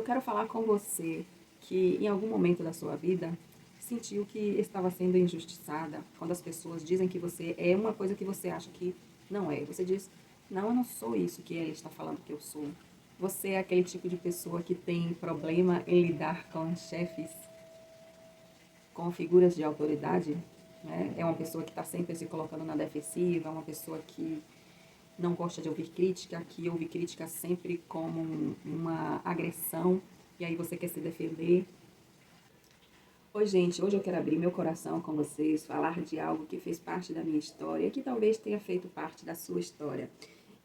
quero falar com você que em algum momento da sua vida sentiu que estava sendo injustiçada quando as pessoas dizem que você é uma coisa que você acha que não é. Você diz, não, eu não sou isso que ele está falando que eu sou. Você é aquele tipo de pessoa que tem problema em lidar com chefes, com figuras de autoridade, né? É uma pessoa que está sempre se colocando na defensiva, uma pessoa que não gosta de ouvir crítica, que ouve crítica sempre como uma agressão, e aí você quer se defender. Oi, gente, hoje eu quero abrir meu coração com vocês, falar de algo que fez parte da minha história e que talvez tenha feito parte da sua história.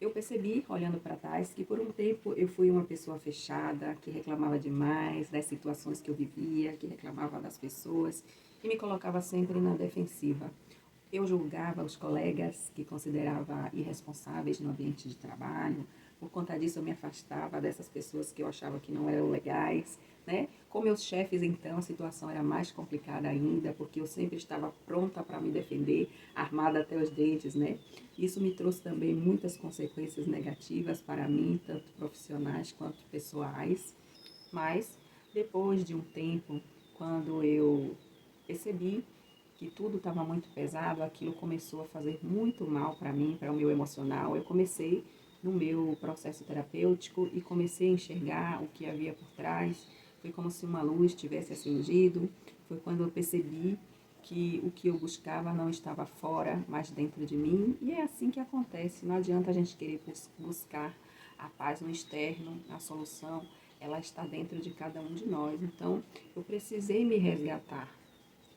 Eu percebi, olhando para trás, que por um tempo eu fui uma pessoa fechada, que reclamava demais das situações que eu vivia, que reclamava das pessoas e me colocava sempre na defensiva. Eu julgava os colegas que considerava irresponsáveis no ambiente de trabalho. Por conta disso, eu me afastava dessas pessoas que eu achava que não eram legais, né? Com meus chefes, então, a situação era mais complicada ainda, porque eu sempre estava pronta para me defender, armada até os dentes, né? Isso me trouxe também muitas consequências negativas para mim, tanto profissionais quanto pessoais. Mas, depois de um tempo, quando eu percebi que tudo estava muito pesado, aquilo começou a fazer muito mal para mim, para o meu emocional. Eu comecei no meu processo terapêutico e comecei a enxergar o que havia por trás. Foi como se uma luz tivesse acendido. Foi quando eu percebi que o que eu buscava não estava fora, mas dentro de mim. E é assim que acontece. Não adianta a gente querer buscar a paz no externo, a solução, ela está dentro de cada um de nós. Então, eu precisei me resgatar.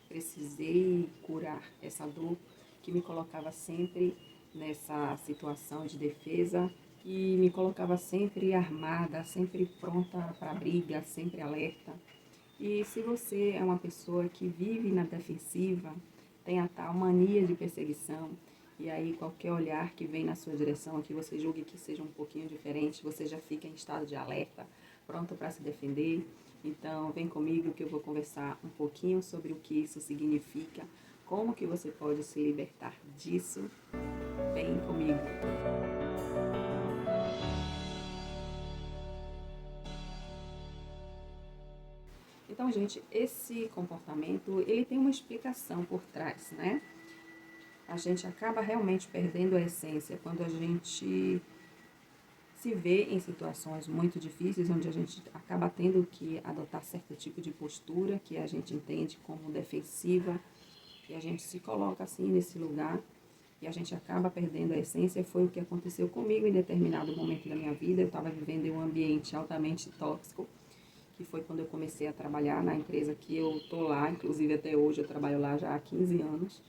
Precisei curar essa dor que me colocava sempre nessa situação de defesa e me colocava sempre armada, sempre pronta para briga, sempre alerta. E se você é uma pessoa que vive na defensiva, tem a tal mania de perseguição, e aí qualquer olhar que vem na sua direção, que você julgue que seja um pouquinho diferente, você já fica em estado de alerta, pronto para se defender. Então vem comigo que eu vou conversar um pouquinho sobre o que isso significa, como que você pode se libertar disso. Vem comigo. Então, gente, esse comportamento, ele tem uma explicação por trás, né? A gente acaba realmente perdendo a essência quando a gente se vê em situações muito difíceis, onde a gente acaba tendo que adotar certo tipo de postura que a gente entende como defensiva, e a gente se coloca assim nesse lugar e a gente acaba perdendo a essência. Foi o que aconteceu comigo em determinado momento da minha vida. Eu estava vivendo em um ambiente altamente tóxico, que foi quando eu comecei a trabalhar na empresa que eu tô lá, inclusive até hoje eu trabalho lá já há 15 anos.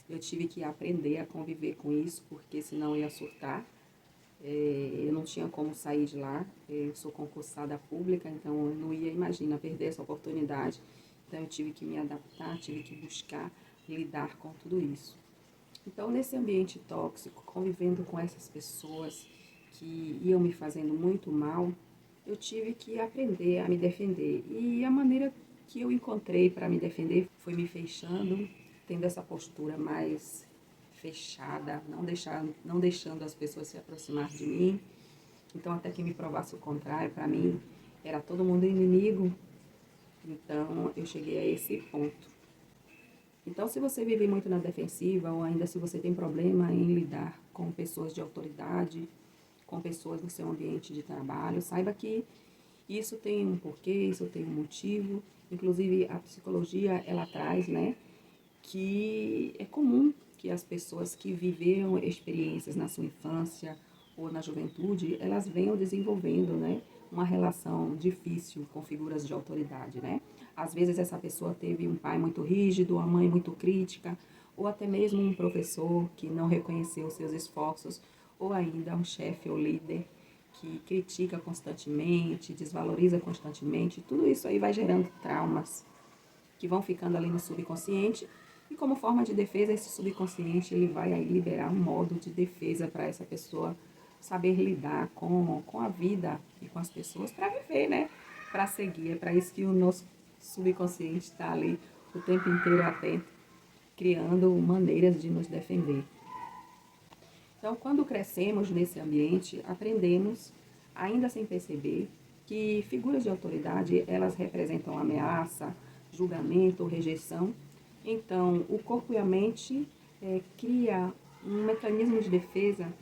Eu tive que aprender a conviver com isso, porque senão eu ia surtar. Eu não tinha como sair de lá. Eu sou concursada pública, então eu não ia, imagina, perder essa oportunidade. Então eu tive que me adaptar, tive que buscar lidar com tudo isso. Então, nesse ambiente tóxico, convivendo com essas pessoas que iam me fazendo muito mal, eu tive que aprender a me defender. E a maneira que eu encontrei para me defender foi me fechando, tendo essa postura mais fechada, não deixando as pessoas se aproximar de mim. Então, até que me provasse o contrário, para mim era todo mundo inimigo. Então, eu cheguei a esse ponto. Então, se você vive muito na defensiva, ou ainda se você tem problema em lidar com pessoas de autoridade, com pessoas no seu ambiente de trabalho, saiba que isso tem um porquê, isso tem um motivo. Inclusive, a psicologia, ela traz, né, que é comum que as pessoas que viveram experiências na sua infância ou na juventude, elas venham desenvolvendo, né, uma relação difícil com figuras de autoridade, né? Às vezes essa pessoa teve um pai muito rígido, uma mãe muito crítica, ou até mesmo um professor que não reconheceu seus esforços, ou ainda um chefe ou líder que critica constantemente, desvaloriza constantemente. Tudo isso aí vai gerando traumas que vão ficando ali no subconsciente, e como forma de defesa, esse subconsciente ele vai aí liberar um modo de defesa para essa pessoa saber lidar com a vida e com as pessoas para viver, né? Para seguir. É para isso que o nosso subconsciente está ali o tempo inteiro atento, criando maneiras de nos defender. Então, quando crescemos nesse ambiente, aprendemos, ainda sem perceber, que figuras de autoridade, elas representam ameaça, julgamento ou rejeição. Então, o corpo e a mente cria um mecanismo de defesa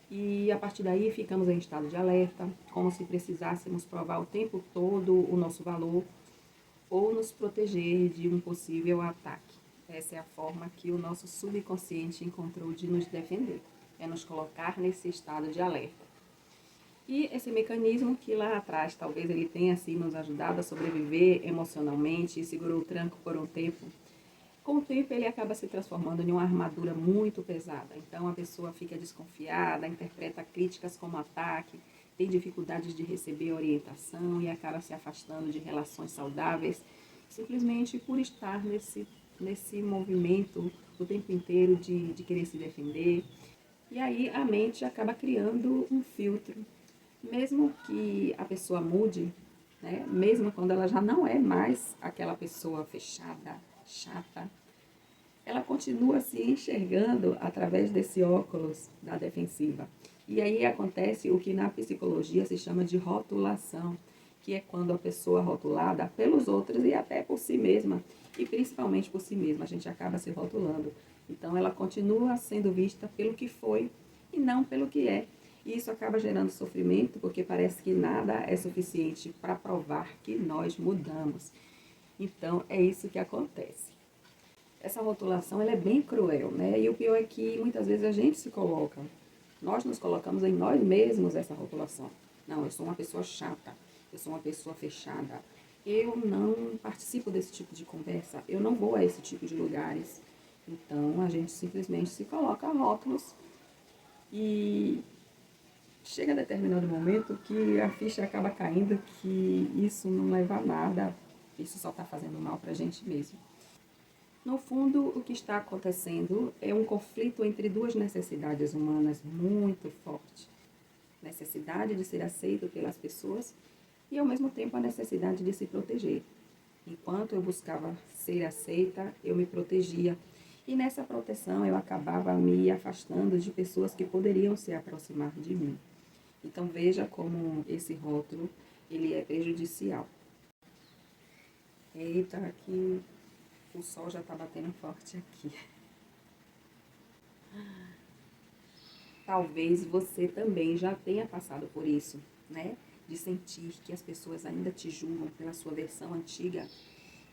e a partir daí ficamos em estado de alerta, como se precisássemos provar o tempo todo o nosso valor ou nos proteger de um possível ataque. Essa é a forma que o nosso subconsciente encontrou de nos defender, é nos colocar nesse estado de alerta. E esse mecanismo que lá atrás talvez ele tenha assim nos ajudado a sobreviver emocionalmente e segurou o tranco por um tempo, com o tempo ele acaba se transformando em uma armadura muito pesada. Então a pessoa fica desconfiada, interpreta críticas como ataque, tem dificuldades de receber orientação e acaba se afastando de relações saudáveis, simplesmente por estar nesse movimento o tempo inteiro de querer se defender. E aí a mente acaba criando um filtro. Mesmo que a pessoa mude, né? Mesmo quando ela já não é mais aquela pessoa fechada, chata, ela continua se enxergando através desse óculos da defensiva. E aí acontece o que na psicologia se chama de rotulação, que é quando a pessoa rotulada pelos outros e até por si mesma, e principalmente por si mesma, a gente acaba se rotulando. Então ela continua sendo vista pelo que foi e não pelo que é. E isso acaba gerando sofrimento, porque parece que nada é suficiente para provar que nós mudamos. Então é isso que acontece. Essa rotulação ela é bem cruel, né? E o pior é que muitas vezes a gente se coloca, nós nos colocamos em nós mesmos essa rotulação. Não, eu sou uma pessoa chata, eu sou uma pessoa fechada, eu não participo desse tipo de conversa, eu não vou a esse tipo de lugares. Então a gente simplesmente se coloca rótulos e chega a determinado momento que a ficha acaba caindo que isso não leva a nada, isso só está fazendo mal para a gente mesmo. No fundo, o que está acontecendo é um conflito entre duas necessidades humanas muito forte. Necessidade de ser aceito pelas pessoas e, ao mesmo tempo, a necessidade de se proteger. Enquanto eu buscava ser aceita, eu me protegia. E nessa proteção eu acabava me afastando de pessoas que poderiam se aproximar de mim. Então veja como esse rótulo ele é prejudicial. Eita, aqui o sol já está batendo forte aqui. Talvez você também já tenha passado por isso, né? De sentir que as pessoas ainda te julgam pela sua versão antiga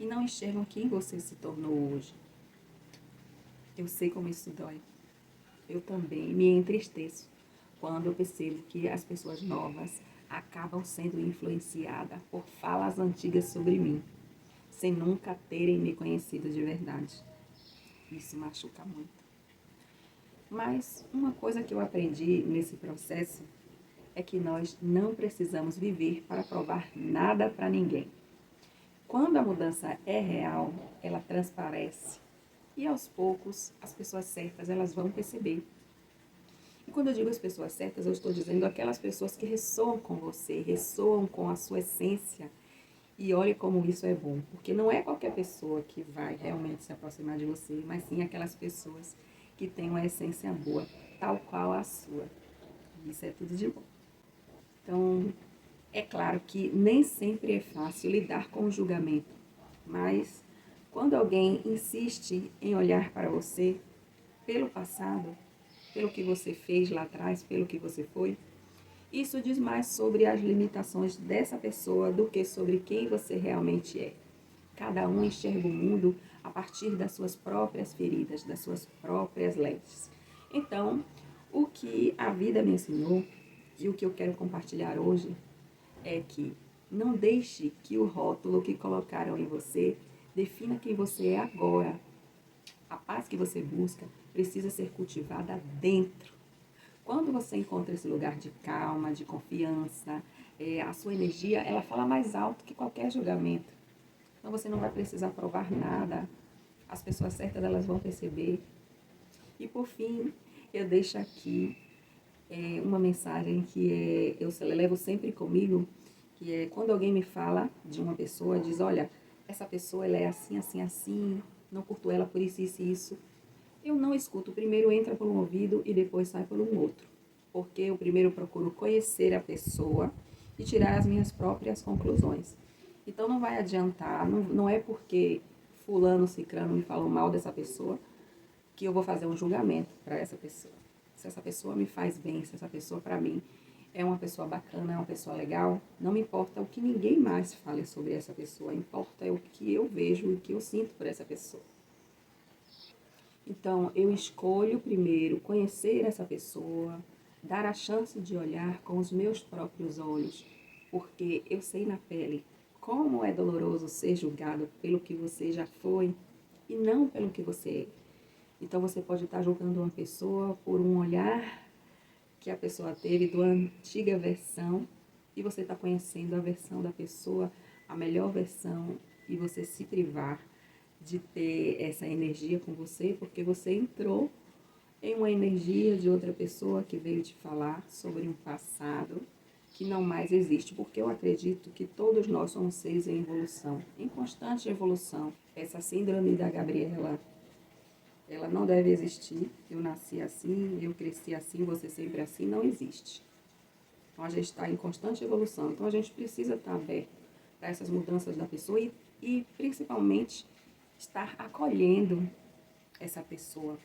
e não enxergam quem você se tornou hoje. Eu sei como isso dói. Eu também me entristeço quando eu percebo que as pessoas novas acabam sendo influenciadas por falas antigas sobre mim, sem nunca terem me conhecido de verdade. Isso machuca muito. Mas uma coisa que eu aprendi nesse processo é que nós não precisamos viver para provar nada para ninguém. Quando a mudança é real, ela transparece e aos poucos as pessoas certas elas vão perceber. E quando eu digo as pessoas certas, eu estou dizendo aquelas pessoas que ressoam com você, ressoam com a sua essência. E olhe como isso é bom, porque não é qualquer pessoa que vai realmente se aproximar de você, mas sim aquelas pessoas que têm uma essência boa, tal qual a sua. Isso é tudo de bom. Então, é claro que nem sempre é fácil lidar com o julgamento, mas quando alguém insiste em olhar para você pelo passado, pelo que você fez lá atrás, pelo que você foi, isso diz mais sobre as limitações dessa pessoa do que sobre quem você realmente é. Cada um enxerga o mundo a partir das suas próprias feridas, das suas próprias lentes. Então, o que a vida me ensinou e o que eu quero compartilhar hoje é que não deixe que o rótulo que colocaram em você defina quem você é agora. A paz que você busca precisa ser cultivada dentro. Quando você encontra esse lugar de calma, de confiança, a sua energia, ela fala mais alto que qualquer julgamento. Então você não vai precisar provar nada. As pessoas certas, elas vão perceber. E por fim, eu deixo aqui uma mensagem que eu levo sempre comigo, que é quando alguém me fala de uma pessoa, diz, olha, essa pessoa ela é assim, assim, assim, não curto ela por isso, isso e isso. Eu não escuto, primeiro entra por um ouvido e depois sai por um outro. Porque eu primeiro procuro conhecer a pessoa e tirar as minhas próprias conclusões. Então não vai adiantar, não é porque fulano, cicrano me falou mal dessa pessoa que eu vou fazer um julgamento para essa pessoa. Se essa pessoa me faz bem, se essa pessoa para mim é uma pessoa bacana, é uma pessoa legal, não me importa o que ninguém mais fale sobre essa pessoa, importa o que eu vejo e o que eu sinto por essa pessoa. Então, eu escolho primeiro conhecer essa pessoa, dar a chance de olhar com os meus próprios olhos, porque eu sei na pele como é doloroso ser julgado pelo que você já foi e não pelo que você é. Então, você pode estar julgando uma pessoa por um olhar que a pessoa teve da antiga versão e você está conhecendo a versão da pessoa, a melhor versão, e você se privar de ter essa energia com você, porque você entrou em uma energia de outra pessoa que veio te falar sobre um passado que não mais existe, porque eu acredito que todos nós somos seres em evolução, em constante evolução. Essa síndrome da Gabriela, ela não deve existir. Eu nasci assim, eu cresci assim, você sempre assim, não existe. Então a gente está em constante evolução, então a gente precisa estar aberto para essas mudanças da pessoa e principalmente estar acolhendo essa pessoa.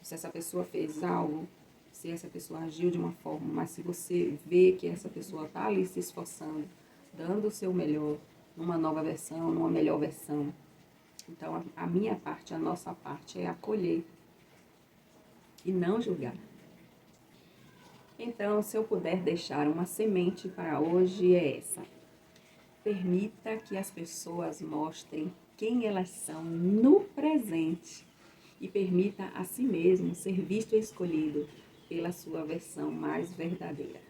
Se essa pessoa fez algo, se essa pessoa agiu de uma forma, mas se você vê que essa pessoa está ali se esforçando, dando o seu melhor, numa nova versão, numa melhor versão. Então a minha parte, a nossa parte é acolher e não julgar. Então, se eu puder deixar uma semente para hoje é essa. Permita que as pessoas mostrem quem elas são no presente e permita a si mesmo ser visto e escolhido pela sua versão mais verdadeira.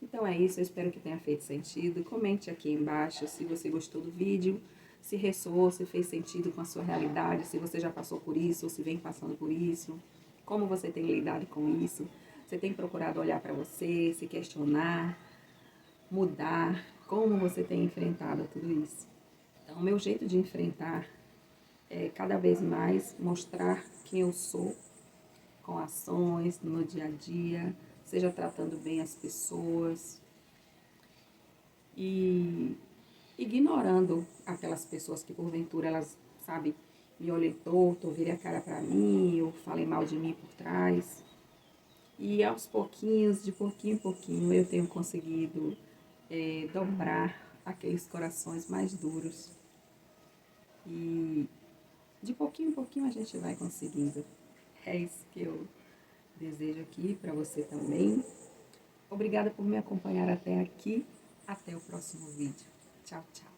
Então é isso, eu espero que tenha feito sentido. Comente aqui embaixo se você gostou do vídeo, se ressoou, se fez sentido com a sua realidade, se você já passou por isso ou se vem passando por isso, como você tem lidado com isso. Você tem procurado olhar para você, se questionar, mudar, como você tem enfrentado tudo isso. Então, o meu jeito de enfrentar é cada vez mais mostrar quem eu sou, com ações no dia a dia, seja tratando bem as pessoas e ignorando aquelas pessoas que porventura elas, sabe, me olhem torto, ou virem a cara pra mim, ou falem mal de mim por trás. E aos pouquinhos, de pouquinho em pouquinho, eu tenho conseguido dobrar aqueles corações mais duros. E de pouquinho em pouquinho a gente vai conseguindo. É isso que eu desejo aqui para você também. Obrigada por me acompanhar até aqui. Até o próximo vídeo. Tchau, tchau.